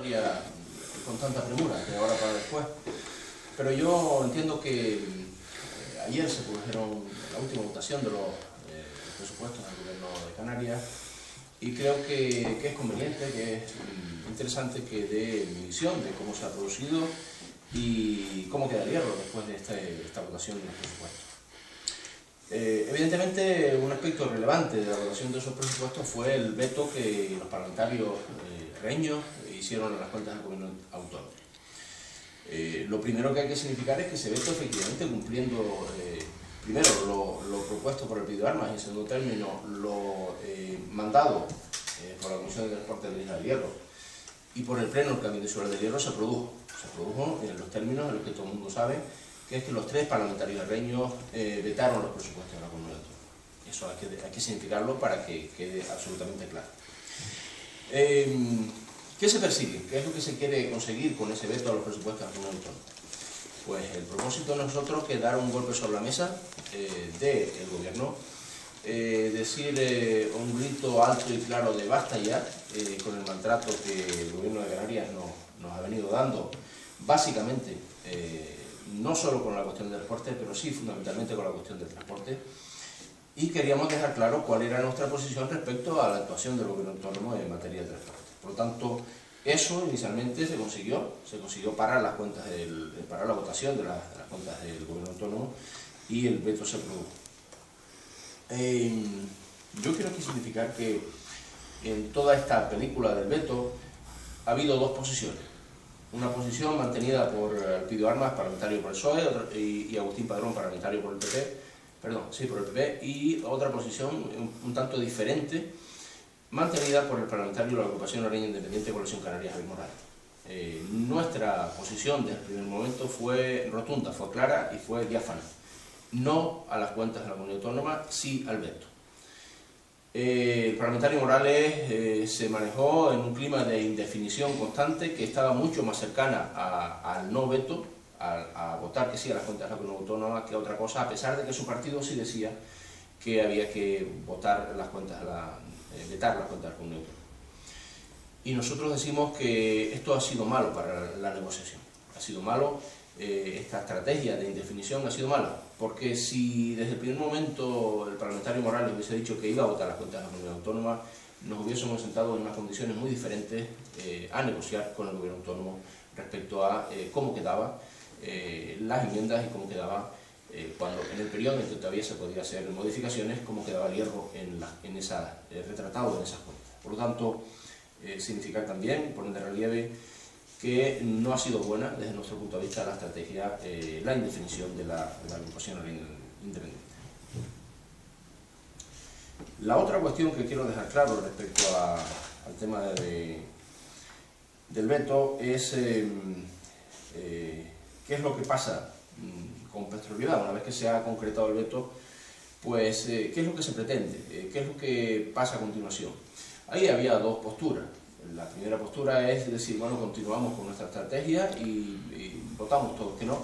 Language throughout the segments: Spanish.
haría con tanta premura, de ahora para después. Pero yo entiendo que ayer se produjeron la última votación de los presupuestos del Gobierno de Canarias y creo que es conveniente, que es interesante que dé mi visión de cómo se ha producido y cómo queda el hierro después de esta votación de los presupuestos. Evidentemente, un aspecto relevante de la votación de esos presupuestos fue el veto que los parlamentarios reños hicieron a las cuentas del Gobierno autónomo. Lo primero que hay que significar es que ese veto, efectivamente, cumpliendo primero lo propuesto por el Videoarmas y en segundo término lo mandado por la Comisión de Transporte de la Isla del Hierro y por el Pleno del Cabildo Insular del Hierro se produjo en los términos en los que todo el mundo sabe, que es que los 3 parlamentarios reños vetaron los presupuestos de la Comunidad Autónoma. Eso hay que significarlo para que quede absolutamente claro. ¿Qué se persigue? ¿Qué es lo que se quiere conseguir con ese veto a los presupuestos de la Comunidad Autónoma? Pues el propósito de nosotros es dar un golpe sobre la mesa del Gobierno, decir un grito alto y claro de basta ya, con el maltrato que el Gobierno de Canarias nos ha venido dando, básicamente, no solo con la cuestión del transporte, pero sí fundamentalmente con la cuestión del transporte, y queríamos dejar claro cuál era nuestra posición respecto a la actuación del Gobierno autónomo en materia de transporte. Por lo tanto, eso inicialmente se consiguió parar las cuentas parar la votación de las cuentas del Gobierno autónomo y el veto se produjo. Yo quiero aquí significar que en toda esta película del veto ha habido 2 posiciones. Una posición mantenida por Elpidio Armas, parlamentario por el PSOE, y Agustín Padrón, parlamentario por el PP, y otra posición un tanto diferente, mantenida por el parlamentario de la Agrupación Oreña Independiente Coalición Canarias, Javier Morales. Nuestra posición desde el primer momento fue rotunda, fue clara y fue diáfana. No a las cuentas de la Comunidad Autónoma, sí al veto. El parlamentario Morales se manejó en un clima de indefinición constante que estaba mucho más cercana al no veto, a votar que sí a las cuentas de la Comunidad Autónoma que a otra cosa, a pesar de que su partido sí decía que había que votar las cuentas vetar las cuentas de la Comunidad Autónoma. Y nosotros decimos que esto ha sido malo para la negociación, ha sido malo. Esta estrategia de indefinición ha sido mala, porque si desde el primer momento el parlamentario Morales hubiese dicho que iba a votar las cuentas de la Comunidad Autónoma, nos hubiésemos sentado en unas condiciones muy diferentes a negociar con el Gobierno autónomo respecto a cómo quedaban las enmiendas y cómo quedaba, cuando en el periodo en que todavía se podía hacer modificaciones, cómo quedaba el hierro retratado en esas cuentas. Por lo tanto, significar también, poner de relieve, que no ha sido buena desde nuestro punto de vista la estrategia, la indefinición de la agrupación independiente. La otra cuestión que quiero dejar claro respecto al tema del veto es qué es lo que pasa con Petrolivada. Una vez que se ha concretado el veto, pues qué es lo que se pretende, qué es lo que pasa a continuación. Ahí había 2 posturas. La primera postura es decir, bueno, continuamos con nuestra estrategia y votamos todos que no,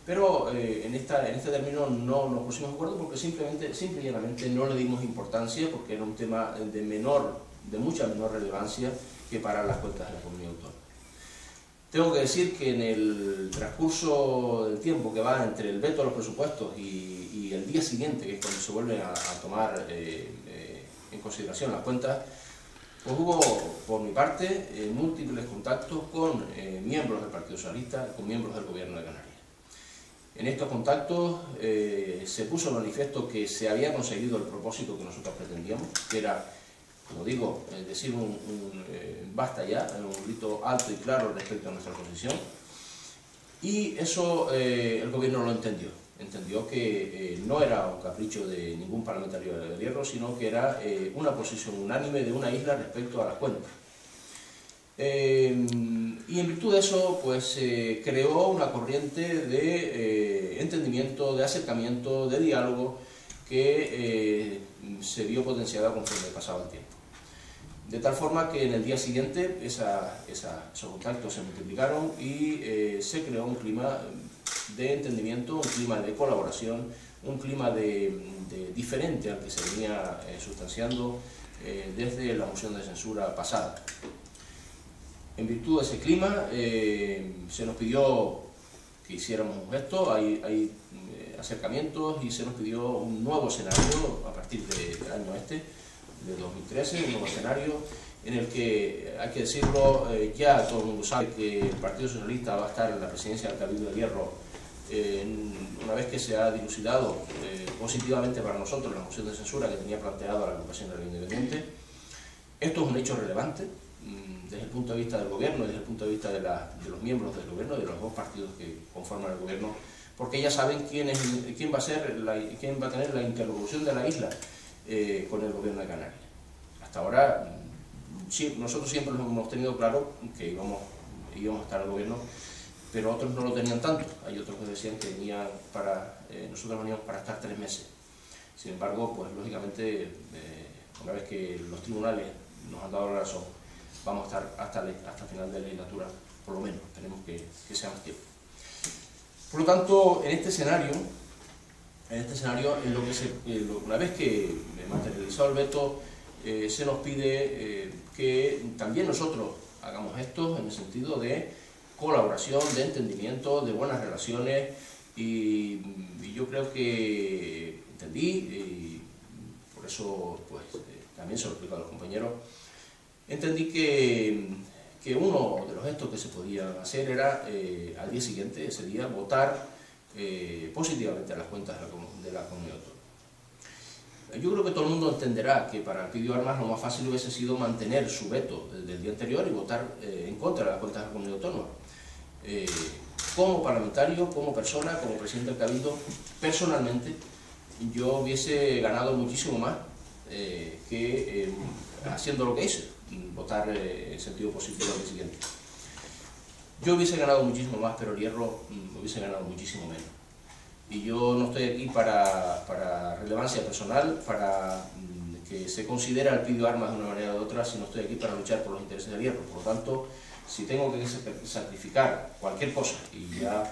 pero en este término no nos pusimos de acuerdo porque simple y llanamente no le dimos importancia, porque era un tema de mucha menor relevancia que para las cuentas de la Comunidad Autónoma. Tengo que decir que en el transcurso del tiempo que va entre el veto a los presupuestos y el día siguiente, que es cuando se vuelven a tomar en consideración las cuentas, pues hubo, por mi parte, múltiples contactos con miembros del Partido Socialista, con miembros del Gobierno de Canarias. En estos contactos se puso en manifiesto que se había conseguido el propósito que nosotros pretendíamos, que era, como digo, decir un basta ya, un grito alto y claro respecto a nuestra posición, y eso el Gobierno lo entendió. Entendió que no era un capricho de ningún parlamentario del Hierro, sino que era una posición unánime de una isla respecto a las cuentas. Y en virtud de eso, pues se creó una corriente de entendimiento, de acercamiento, de diálogo, que se vio potenciada conforme pasaba el tiempo. De tal forma que en el día siguiente esos contactos se multiplicaron y se creó un clima de entendimiento, un clima de colaboración, un clima diferente al que se venía sustanciando desde la moción de censura pasada. En virtud de ese clima, se nos pidió que hiciéramos un gesto, hay acercamientos, y se nos pidió un nuevo escenario a partir del año de 2013, un nuevo escenario en el que, hay que decirlo, ya todo el mundo sabe que el Partido Socialista va a estar en la presidencia del Cabildo de Hierro una vez que se ha dilucidado positivamente para nosotros la moción de censura que tenía planteada la agrupación de la Independiente. Esto es un hecho relevante desde el punto de vista del gobierno y desde el punto de vista de los miembros del gobierno, de los dos partidos que conforman el gobierno, porque ya saben quién va a tener la interlocución de la isla con el gobierno de Canarias. Hasta ahora, sí, nosotros siempre nos hemos tenido claro que íbamos a estar al gobierno, pero otros no lo tenían tanto. Hay otros que decían que venían nosotros veníamos para estar 3 meses. Sin embargo, pues lógicamente, una vez que los tribunales nos han dado la razón, vamos a estar hasta final de la legislatura, por lo menos, tenemos que sea más tiempo. Por lo tanto, en este escenario, una vez que materializado el veto, se nos pide que también nosotros hagamos esto en el sentido de colaboración, de entendimiento, de buenas relaciones, y yo creo que entendí, y por eso pues también se lo explico a los compañeros, entendí que uno de los gestos que se podía hacer era al día siguiente, ese día, votar positivamente a las cuentas de la comunidad autónoma. Yo creo que todo el mundo entenderá que para Elpidio Armas lo más fácil hubiese sido mantener su veto del día anterior y votar en contra de las cuentas de la comunidad autónoma. Como parlamentario, como persona, como presidente del Cabildo, personalmente, yo hubiese ganado muchísimo más que haciendo lo que hice, votar en sentido positivo al día siguiente. Yo hubiese ganado muchísimo más, pero el Hierro hubiese ganado muchísimo menos. Y yo no estoy aquí para relevancia personal, para que se considere al Elpidio Armas de una manera u otra, sino estoy aquí para luchar por los intereses del Hierro. Por lo tanto, si tengo que sacrificar cualquier cosa, y ya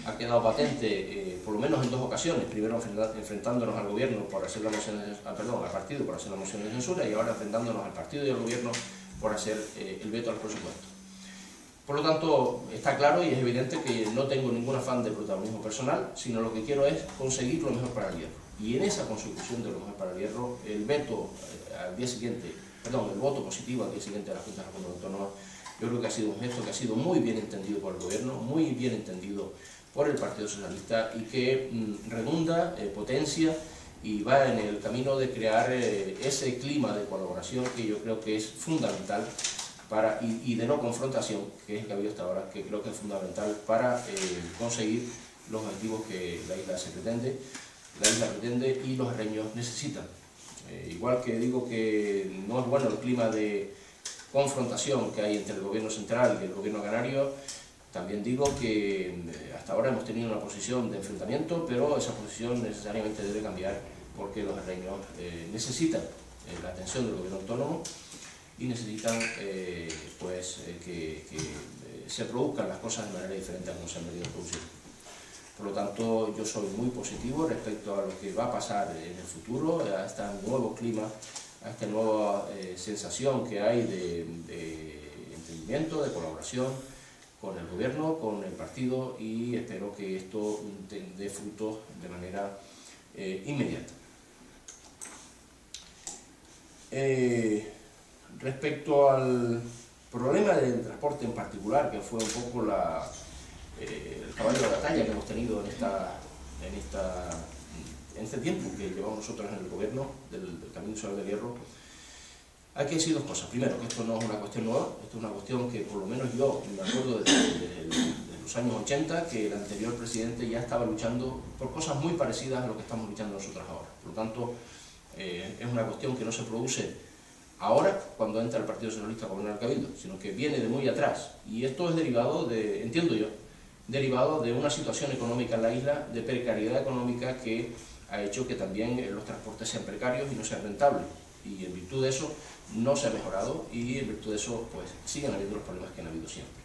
ha quedado patente, por lo menos en 2 ocasiones, primero enfrentándonos al gobierno por hacer al partido por hacer la moción de censura, y ahora enfrentándonos al partido y al gobierno por hacer el veto al presupuesto. Por lo tanto, está claro y es evidente que no tengo ningún afán de protagonismo personal, sino lo que quiero es conseguir lo mejor para el Hierro. Y en esa consecución de lo mejor para el Hierro, el voto positivo al día siguiente a las cuentas de la comunidad autónoma, yo creo que ha sido un gesto que ha sido muy bien entendido por el gobierno, muy bien entendido por el Partido Socialista, y que redunda, potencia y va en el camino de crear ese clima de colaboración que yo creo que es fundamental y de no confrontación, que es el que ha habido hasta ahora, que creo que es fundamental para conseguir los objetivos que la isla pretende y los herreños necesitan. Igual que digo que no es bueno el clima de confrontación que hay entre el gobierno central y el gobierno canario, también digo que hasta ahora hemos tenido una posición de enfrentamiento, pero esa posición necesariamente debe cambiar, porque los herreños necesitan la atención del gobierno autónomo y necesitan que se produzcan las cosas de manera diferente a como se han venido produciendo. Por lo tanto, yo soy muy positivo respecto a lo que va a pasar en el futuro, a este nuevo clima, a esta nueva sensación que hay de entendimiento, de colaboración con el gobierno, con el partido, y espero que esto dé frutos de manera inmediata. Respecto al problema del transporte en particular, que fue un poco el caballo de batalla que hemos tenido en este tiempo que llevamos nosotros en el gobierno del Camino Nacional del Hierro, hay que decir 2 cosas. Primero, que esto no es una cuestión nueva, esto es una cuestión que por lo menos yo me acuerdo desde los años 80, que el anterior presidente ya estaba luchando por cosas muy parecidas a lo que estamos luchando nosotros ahora. Por lo tanto, es una cuestión que no se produce ahora, cuando entra el Partido Socialista a gobernar el Cabildo, sino que viene de muy atrás. Y esto es derivado entiendo yo, de una situación económica en la isla, de precariedad económica, que ha hecho que también los transportes sean precarios y no sean rentables. Y en virtud de eso no se ha mejorado, y en virtud de eso pues siguen habiendo los problemas que han habido siempre.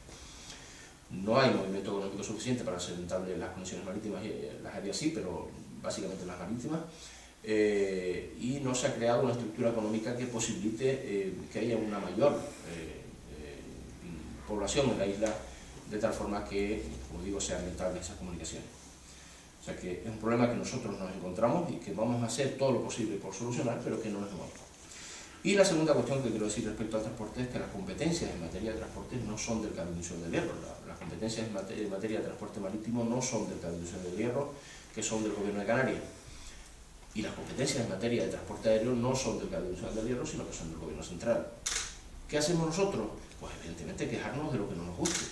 No hay movimiento económico suficiente para ser rentable las conexiones marítimas, las aéreas sí, pero básicamente las marítimas, y no se ha creado una estructura económica que posibilite que haya una mayor población en la isla, de tal forma que, como digo, sean rentables esas comunicaciones. O sea que es un problema que nosotros nos encontramos y que vamos a hacer todo lo posible por solucionar, pero que no nos vamos. Y la segunda cuestión que quiero decir respecto al transporte es que las competencias en materia de transporte no son del Cabildo Insular del Hierro. Las competencias en materia de transporte marítimo no son del Cabildo Insular del Hierro, que son del Gobierno de Canarias. Y las competencias en materia de transporte aéreo no son del Cabildo Insular del Hierro, sino que son del Gobierno Central. ¿Qué hacemos nosotros? Pues evidentemente quejarnos de lo que no nos guste.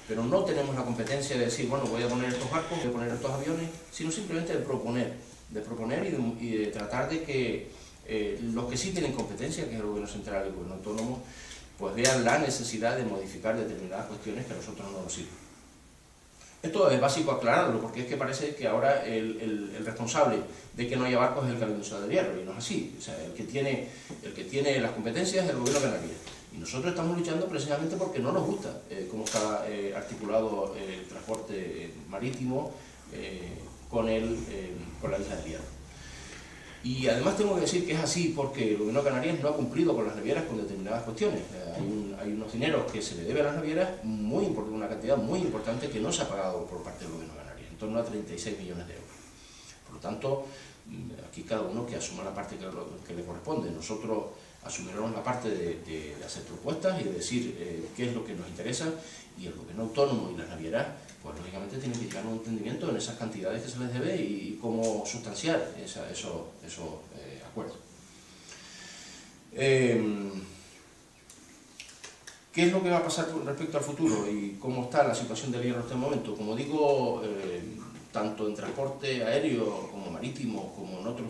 Pero no tenemos la competencia de decir, bueno, voy a poner estos barcos, voy a poner estos aviones, sino simplemente de proponer y de tratar de que los que sí tienen competencia, que es el Gobierno Central y el Gobierno Autónomo, pues vean la necesidad de modificar determinadas cuestiones que a nosotros no nos sirven. Esto es básico aclararlo, porque es que parece que ahora el responsable de que no haya barcos es el Cabildo Insular del Hierro, y no es así. O sea, el que tiene las competencias es el Gobierno canario. Y nosotros estamos luchando precisamente porque no nos gusta cómo está articulado el transporte marítimo con la isla del Hierro. Y además tengo que decir que es así porque el Gobierno de Canarias no ha cumplido con las navieras con determinadas cuestiones. Hay unos dineros que se le debe a las navieras, una cantidad muy importante que no se ha pagado por parte del Gobierno de Canarias, en torno a 36 millones de euros. Por lo tanto, aquí cada uno que asuma la parte que le corresponde. Nosotros asumiremos la parte de hacer propuestas y de decir qué es lo que nos interesa, y el Gobierno autónomo y las navieras, pues lógicamente tienen que llegar a un entendimiento en esas cantidades que se les debe y cómo sustanciar esos acuerdos. ¿Qué es lo que va a pasar respecto al futuro y cómo está la situación del hierro en este momento? Como digo, tanto en transporte aéreo como marítimo, como en otras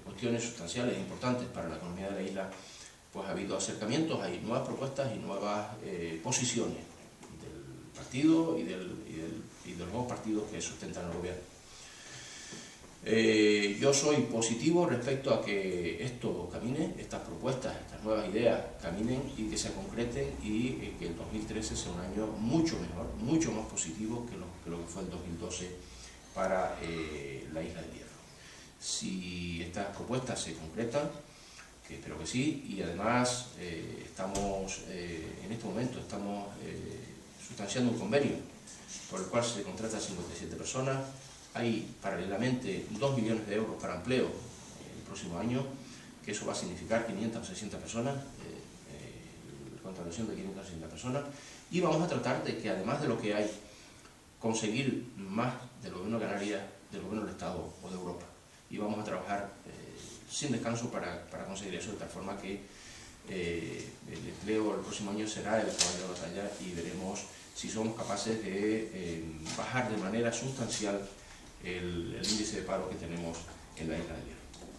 cuestiones sustanciales e importantes para la economía de la isla, pues ha habido acercamientos, hay nuevas propuestas y nuevas posiciones del partido y de los nuevos partidos que sustentan el gobierno. Yo soy positivo respecto a que esto camine, estas propuestas, estas nuevas ideas caminen y que se concreten, y que el 2013 sea un año mucho mejor, mucho más positivo que lo que fue el 2012 para la isla del Hierro. Si estas propuestas se concretan, que espero que sí, y además en este momento estamos sustanciando un convenio por el cual se contrata a 57 personas, hay paralelamente 2 millones de euros para empleo el próximo año, que eso va a significar 500 o 600 personas, contratación de 500 o 600 personas, y vamos a tratar de que además de lo que hay, conseguir más del Gobierno de Canarias, del Gobierno del Estado o de Europa, y vamos a trabajar sin descanso para conseguir eso, de tal forma que el empleo el próximo año será el caballo de batalla, y veremos si somos capaces de bajar de manera sustancial el índice de paro que tenemos en la isla del Hierro.